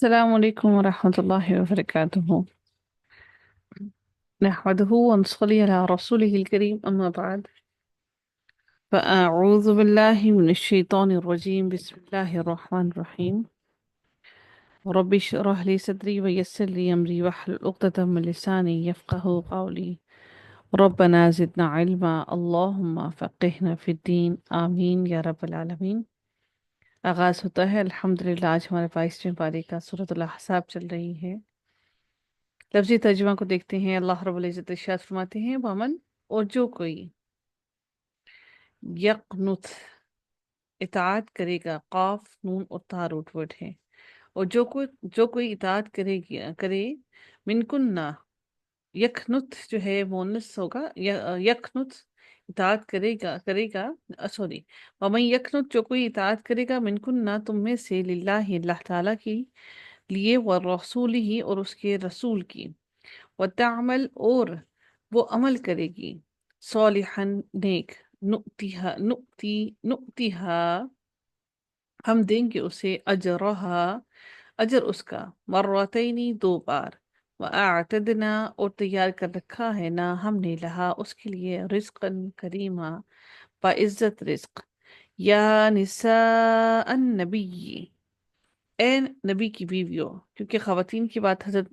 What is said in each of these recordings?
السلام عليكم ورحمة الله وبركاته. نحمده ونصلي على رسوله الكريم، أما بعد، فأعوذ بالله من الشيطان الرجيم. بسم الله الرحمن الرحيم. رب اشرح لي صدري ويسر لي أمري واحلل عقدة من لساني يفقه قولي. ربنا زدنا علما، اللهم فقهنا في الدين، آمین یا رب العالمین۔ آغاز ہوتا ہے الحمدللہ۔ آج ہمارے 22ویں پارے کا سورۃ الاحزاب چل رہی ہے۔ لفظی ترجمہ کو دیکھتے ہیں۔ اللہ رب العزت ارشاد فرماتے ہیں، ومن، اور جو کوئی یقنت، اطاعت کرے گا، قاف نون اور تا روٹ ورڈ ہے، اور جو کوئی اطاعت کرے منکن نہ، یکنت جو ہے مونس ہوگا، یکنت اطاعت کرے گا سوری، ومن یکنت، جو کوئی اطاعت کرے گا، منکن نہ تم میں سے، للہ اللہ تعالیٰ کی لیے، ورسول ہی اور اس کے رسول کی، وتعمل اور وہ عمل کرے گی، صالحا نیک، نؤتیہا ہم دیں گے اسے، اجرہا اجر اس کا، مرتینی دو بار، وَأَعْتَدْنَا اور تیار کر رکھا ہے نا ہم نے، لہا اس کے لیے، رزقاً کریما باعزت رزق، یا نساء النبی، اے نبی کی بیویوں، کیونکہ خواتین کی بات حضرت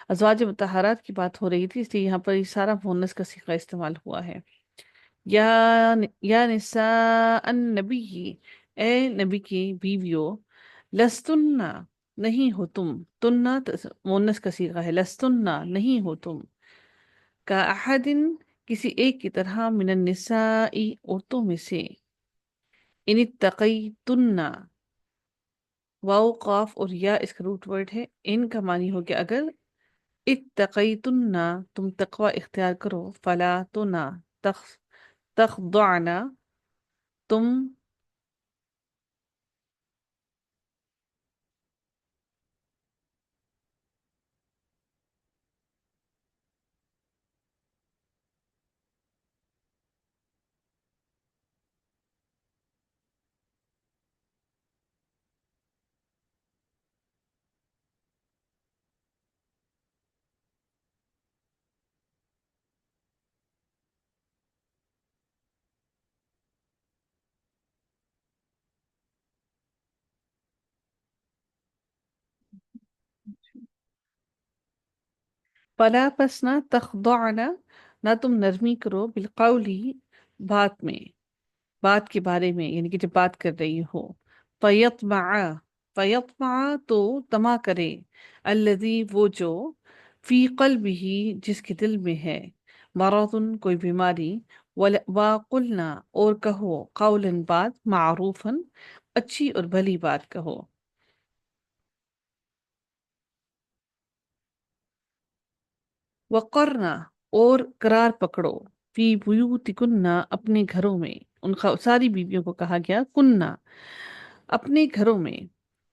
ازواج مطہرات کی بات ہو رہی تھی، اس لیے یہاں پر یہ سارا مؤنث کا صیغہ استعمال ہوا ہے۔ یا نساء النبی، اے نبی کی بیویوں، لستن، نہیں ہو تم، تننا مؤنث کا صیغہ ہے، لستن نہیں ہو تم، کا احدن کسی ایک کی طرح، من النساء عورتوں میں سے، ان اتقیتن، واو قاف اور یا اس کا روٹ ورڈ ہے، ان کا معنی ہو گیا اگر، اتقیتن تم تقوی اختیار کرو، فلا تو نہ، تخضعن تم فلا پس نہ، تخضعن نہ تم نرمی کرو، بالقولی بات کے بارے میں، یعنی کہ جب بات کر رہی ہو، فیطمع فیطمع تو طمع کرے، الذی وہ جو، فی قلبہ جس کے دل میں ہے، مرض کوئی بیماری، وقلنا اور کہو، قولا بات، معروفا اچھی اور بھلی بات کہو، وقرنا اور قرار پکڑو، فی بیوتکن اپنے گھروں میں، ان ساری بیویوں کو کہا گیا کننا اپنے گھروں میں،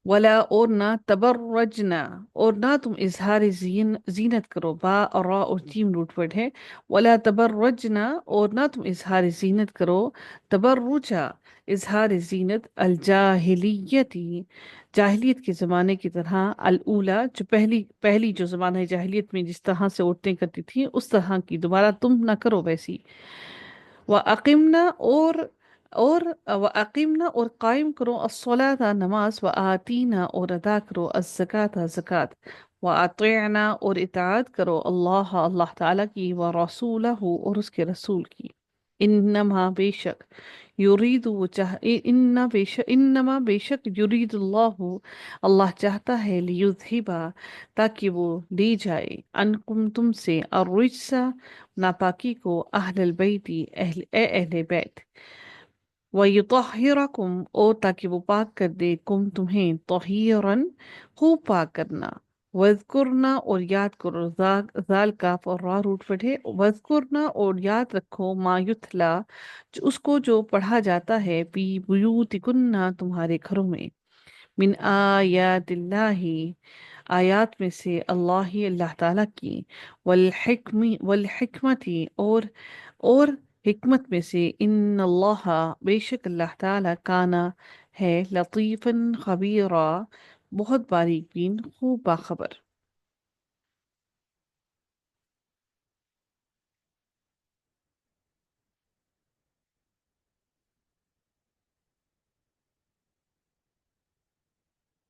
ولا اور نہ، تبرجنا اور نہ تم اظہار زینت کرو، با اور را اور جیم روٹ ورڈ ہے، ولا تبرجنا اور نہ تم اظہار زینت کرو، تبرجا اظہار زینت، الجاہلیتی جاہلیت کے زمانے کی طرح، الاولا جو پہلی جو زمانہ جاہلیت میں جس طرح سے عورتیں کرتی تھیں اس طرح کی دوبارہ تم نہ کرو ویسی، وَأَقِمْنَا اور وَأَقِمْنَا اور قائم کرو، الصلاۃ نماز، وَآتِينَا اور ادا کرو، الزکاۃ زکات، وَأَطِعْنَا اور اطاعت کرو، اللہ تعالیٰ کی، وَرَسُولَهُ اور اس کے رسول کی، انما بے شک، یرید وہ انما بے شک، یرید اللہ چاہتا ہے، لیذہبا تاکہ وہ لے جائے، عنکم تم سے، الرجس ناپاکی کو، اہل البیتی اہل بیت، وَيُطَهِّرَكُمْ اور تاکہ وہ پاک کر دے، کم تمہیں، طہیرن خوب پاک کرنا، وَذْكُرْنَا اور یاد کرو، ذال کاف اور را روٹ ورڈ ہے، وَذْكُرْنَا اور یاد رکھو، ما یتلا اس کو جو پڑھا جاتا ہے، فی بیوتکن تمہارے گھروں میں، من آیات اللہ آیات میں سے، اللہ تعالیٰ کی، والحکمتی اور حکمت میں سے، ان اللہ بے شک اللہ تعالیٰ کانا ہے، لطیفاً خبیرا بہت باریک بین، خوب باخبر.